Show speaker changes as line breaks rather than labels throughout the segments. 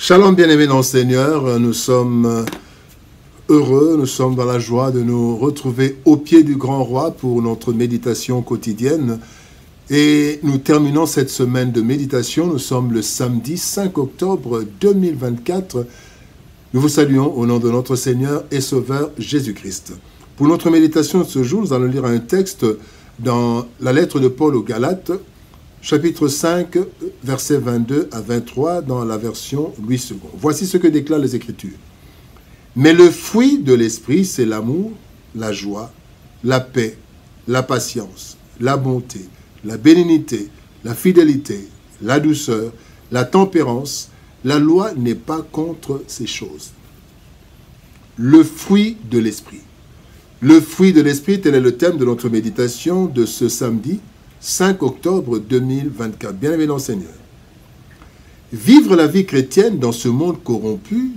Shalom bien-aimés dans le Seigneur, nous sommes heureux, nous sommes dans la joie de nous retrouver au pied du grand roi pour notre méditation quotidienne. Et nous terminons cette semaine de méditation, nous sommes le samedi 5 octobre 2024. Nous vous saluons au nom de notre Seigneur et Sauveur Jésus-Christ. Pour notre méditation de ce jour, nous allons lire un texte dans la lettre de Paul aux Galates, chapitre 5, versets 22 à 23, dans la version Louis II. Voici ce que déclarent les Écritures. Mais le fruit de l'Esprit, c'est l'amour, la joie, la paix, la patience, la bonté, la bénignité, la fidélité, la douceur, la tempérance. La loi n'est pas contre ces choses. Le fruit de l'Esprit. Le fruit de l'Esprit, tel est le thème de notre méditation de ce samedi, 5 octobre 2024. Bien-aimés dans le Seigneur. Vivre la vie chrétienne dans ce monde corrompu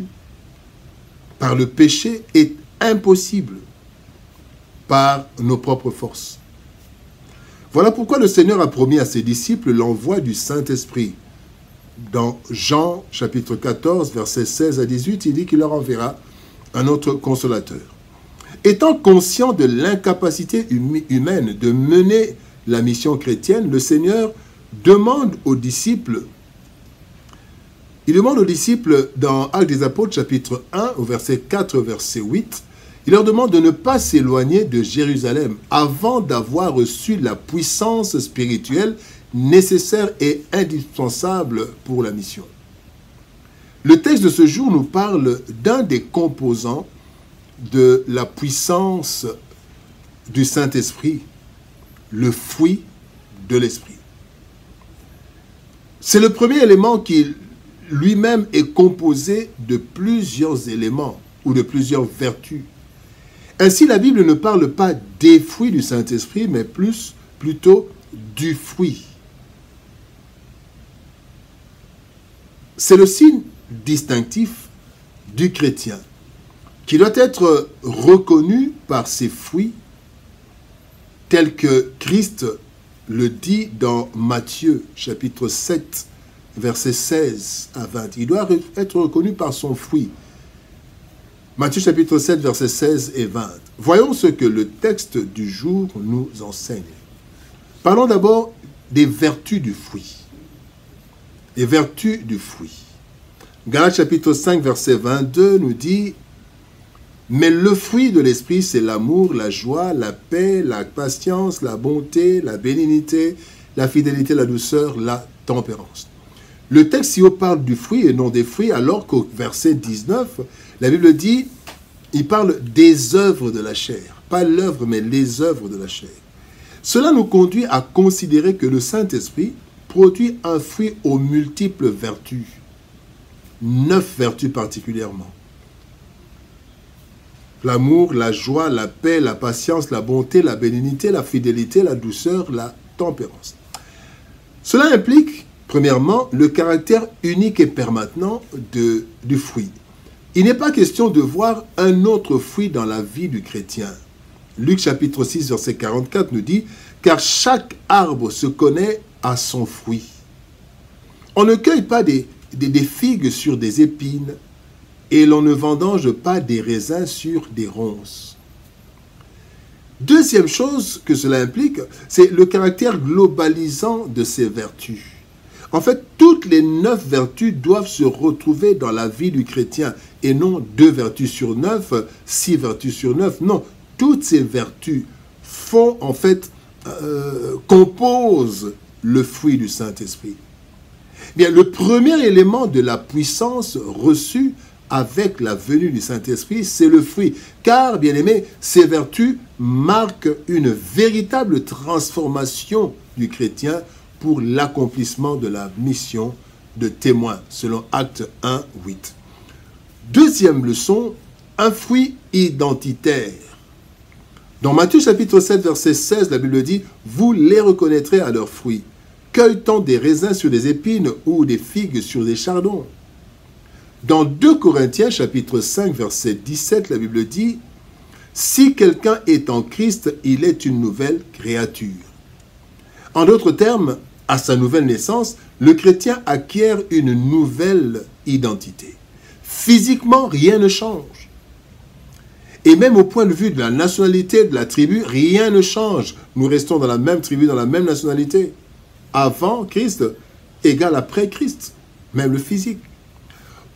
par le péché est impossible par nos propres forces. Voilà pourquoi le Seigneur a promis à ses disciples l'envoi du Saint-Esprit. Dans Jean chapitre 14, versets 16 à 18, il dit qu'il leur enverra un autre consolateur. Étant conscient de l'incapacité humaine de mener la mission chrétienne, le Seigneur demande aux disciples, dans Actes des Apôtres, chapitre 1, au verset 4, verset 8, il leur demande de ne pas s'éloigner de Jérusalem avant d'avoir reçu la puissance spirituelle nécessaire et indispensable pour la mission. Le texte de ce jour nous parle d'un des composants de la puissance du Saint-Esprit, le fruit de l'Esprit. C'est le premier élément qui lui-même est composé de plusieurs éléments ou de plusieurs vertus. Ainsi, la Bible ne parle pas des fruits du Saint-Esprit, mais plutôt du fruit. C'est le signe distinctif du chrétien qui doit être reconnu par ses fruits, tel que Christ le dit dans Matthieu, chapitre 7, versets 16 à 20. Il doit être reconnu par son fruit. Matthieu, chapitre 7, versets 16 et 20. Voyons ce que le texte du jour nous enseigne. Parlons d'abord des vertus du fruit. Les vertus du fruit. Galates, chapitre 5, verset 22 nous dit « Mais le fruit de l'Esprit, c'est l'amour, la joie, la paix, la patience, la bonté, la bénignité, la fidélité, la douceur, la tempérance. » Le texte ici parle du fruit et non des fruits, alors qu'au verset 19, la Bible dit, il parle des œuvres de la chair. Pas l'œuvre, mais les œuvres de la chair. Cela nous conduit à considérer que le Saint-Esprit produit un fruit aux multiples vertus. 9 vertus particulièrement. L'amour, la joie, la paix, la patience, la bonté, la bénignité, la fidélité, la douceur, la tempérance. Cela implique, premièrement, le caractère unique et permanent du fruit. Il n'est pas question de voir un autre fruit dans la vie du chrétien. Luc chapitre 6, verset 44 nous dit « Car chaque arbre se connaît à son fruit. On ne cueille pas des figues sur des épines, et l'on ne vendange pas des raisins sur des ronces. » Deuxième chose que cela implique, c'est le caractère globalisant de ces vertus. En fait, toutes les 9 vertus doivent se retrouver dans la vie du chrétien, et non 2 vertus sur 9, 6 vertus sur 9. Non, toutes ces vertus font, en fait, composent le fruit du Saint-Esprit. Bien, le premier élément de la puissance reçue avec la venue du Saint-Esprit, c'est le fruit. Car, bien aimé, ces vertus marquent une véritable transformation du chrétien pour l'accomplissement de la mission de témoin, selon Actes 1, 8. Deuxième leçon, un fruit identitaire. Dans Matthieu chapitre 7, verset 16, la Bible dit « Vous les reconnaîtrez à leurs fruits. Cueille-t-on des raisins sur des épines ou des figues sur des chardons ?» Dans 2 Corinthiens chapitre 5, verset 17, la Bible dit « Si quelqu'un est en Christ, il est une nouvelle créature. » En d'autres termes, à sa nouvelle naissance, le chrétien acquiert une nouvelle identité. Physiquement, rien ne change. Et même au point de vue de la nationalité, de la tribu, rien ne change. Nous restons dans la même tribu, dans la même nationalité. Avant Christ égale après Christ, même le physique.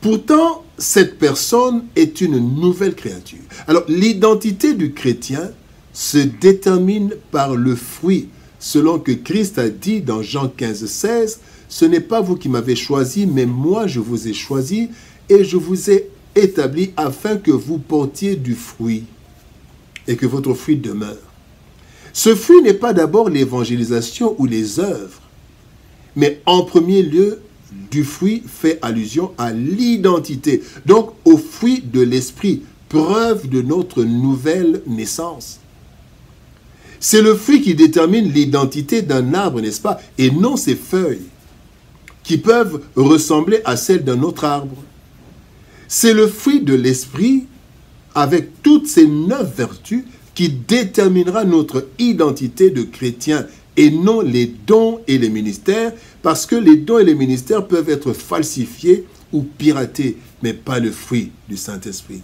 Pourtant, cette personne est une nouvelle créature. Alors, l'identité du chrétien se détermine par le fruit, selon que Christ a dit dans Jean 15, 16, « Ce n'est pas vous qui m'avez choisi, mais moi je vous ai choisi et je vous ai établi afin que vous portiez du fruit et que votre fruit demeure. » Ce fruit n'est pas d'abord l'évangélisation ou les œuvres, mais en premier lieu, du fruit fait allusion à l'identité, donc au fruit de l'esprit, preuve de notre nouvelle naissance. C'est le fruit qui détermine l'identité d'un arbre, n'est-ce pas? Et non ses feuilles, qui peuvent ressembler à celles d'un autre arbre. C'est le fruit de l'esprit, avec toutes ces 9 vertus, qui déterminera notre identité de chrétien, et non les dons et les ministères, parce que les dons et les ministères peuvent être falsifiés ou piratés, mais pas le fruit du Saint-Esprit.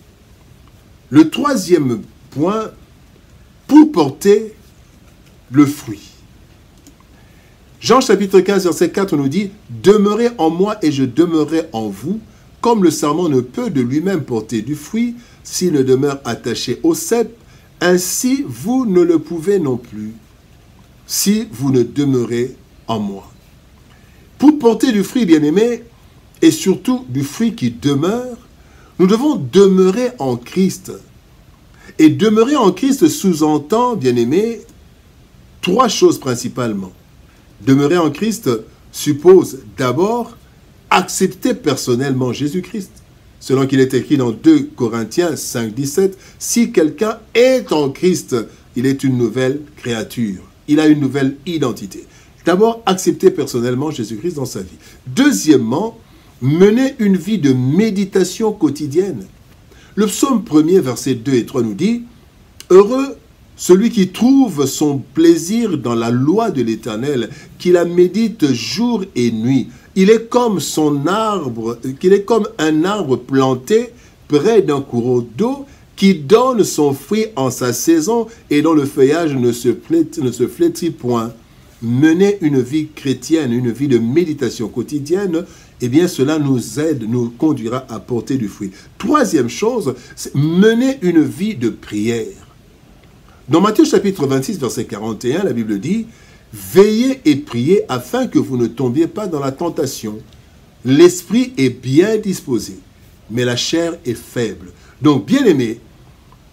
Le troisième point, pour porter le fruit. Jean chapitre 15, verset 4 nous dit « Demeurez en moi et je demeurerai en vous, comme le sarment ne peut de lui-même porter du fruit s'il ne demeure attaché au cep, ainsi vous ne le pouvez non plus, si vous ne demeurez en moi. » Pour porter du fruit, bien-aimé, et surtout du fruit qui demeure, nous devons demeurer en Christ. Et demeurer en Christ sous-entend, bien-aimé, 3 choses principalement. Demeurer en Christ suppose d'abord accepter personnellement Jésus-Christ. Selon qu'il est écrit dans 2 Corinthiens 5, 17, « Si quelqu'un est en Christ, il est une nouvelle créature. Il a une nouvelle identité. » D'abord, accepter personnellement Jésus-Christ dans sa vie. Deuxièmement, mener une vie de méditation quotidienne. Le psaume 1er, versets 2 et 3 nous dit « Heureux celui qui trouve son plaisir dans la loi de l'Éternel, qui la médite jour et nuit. Il est comme un arbre planté près d'un courant d'eau, qui donne son fruit en sa saison et dont le feuillage ne se flétrit point. » Mener une vie chrétienne, une vie de méditation quotidienne, eh bien cela nous aide, nous conduira à porter du fruit. Troisième chose, c'est mener une vie de prière. Dans Matthieu chapitre 26, verset 41, la Bible dit « Veillez et priez afin que vous ne tombiez pas dans la tentation. L'esprit est bien disposé, mais la chair est faible. » Donc, bien-aimés,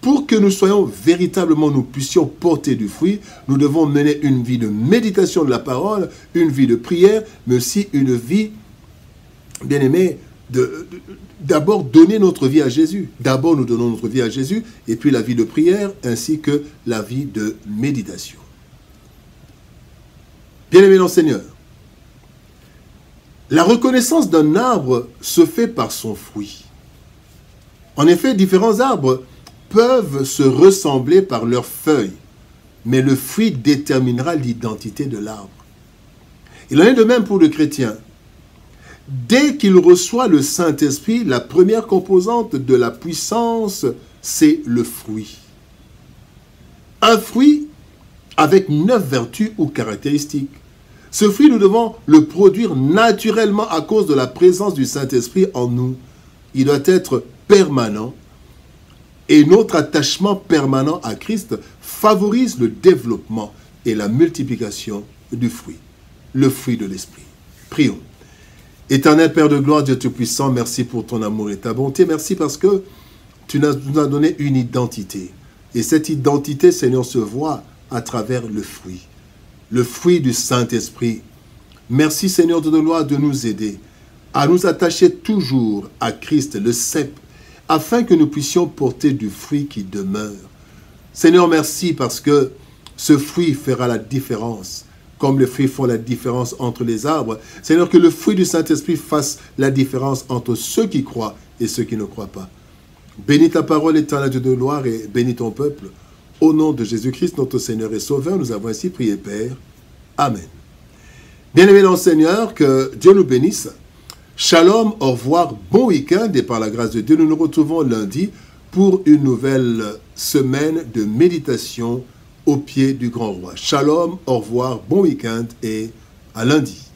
pour que nous soyons véritablement, nous puissions porter du fruit, nous devons mener une vie de méditation de la parole, une vie de prière, mais aussi une vie, bien aimé, d'abord donner notre vie à Jésus. D'abord, nous donnons notre vie à Jésus, et puis la vie de prière, ainsi que la vie de méditation. Bien-aimés dans le Seigneur, la reconnaissance d'un arbre se fait par son fruit. En effet, différents arbres peuvent se ressembler par leurs feuilles, mais le fruit déterminera l'identité de l'arbre. Il en est de même pour le chrétien. Dès qu'il reçoit le Saint-Esprit, la première composante de la puissance, c'est le fruit. Un fruit avec 9 vertus ou caractéristiques. Ce fruit, nous devons le produire naturellement à cause de la présence du Saint-Esprit en nous. Il doit être permanent. Et notre attachement permanent à Christ favorise le développement et la multiplication du fruit, le fruit de l'Esprit. Prions. Éternel Père de gloire, Dieu Tout-Puissant, merci pour ton amour et ta bonté. Merci parce que tu nous as donné une identité. Et cette identité, Seigneur, se voit à travers le fruit du Saint-Esprit. Merci, Seigneur de gloire, de nous aider à nous attacher toujours à Christ, le cep, afin que nous puissions porter du fruit qui demeure. Seigneur, merci parce que ce fruit fera la différence, comme les fruits font la différence entre les arbres. Seigneur, que le fruit du Saint-Esprit fasse la différence entre ceux qui croient et ceux qui ne croient pas. Bénis ta parole, éternel Dieu de gloire, et bénis ton peuple. Au nom de Jésus-Christ, notre Seigneur et Sauveur, nous avons ainsi prié, Père. Amen. Bien-aimés dans le Seigneur, que Dieu nous bénisse. Shalom, au revoir, bon week-end et par la grâce de Dieu, nous nous retrouvons lundi pour une nouvelle semaine de méditation au pied du grand roi. Shalom, au revoir, bon week-end et à lundi.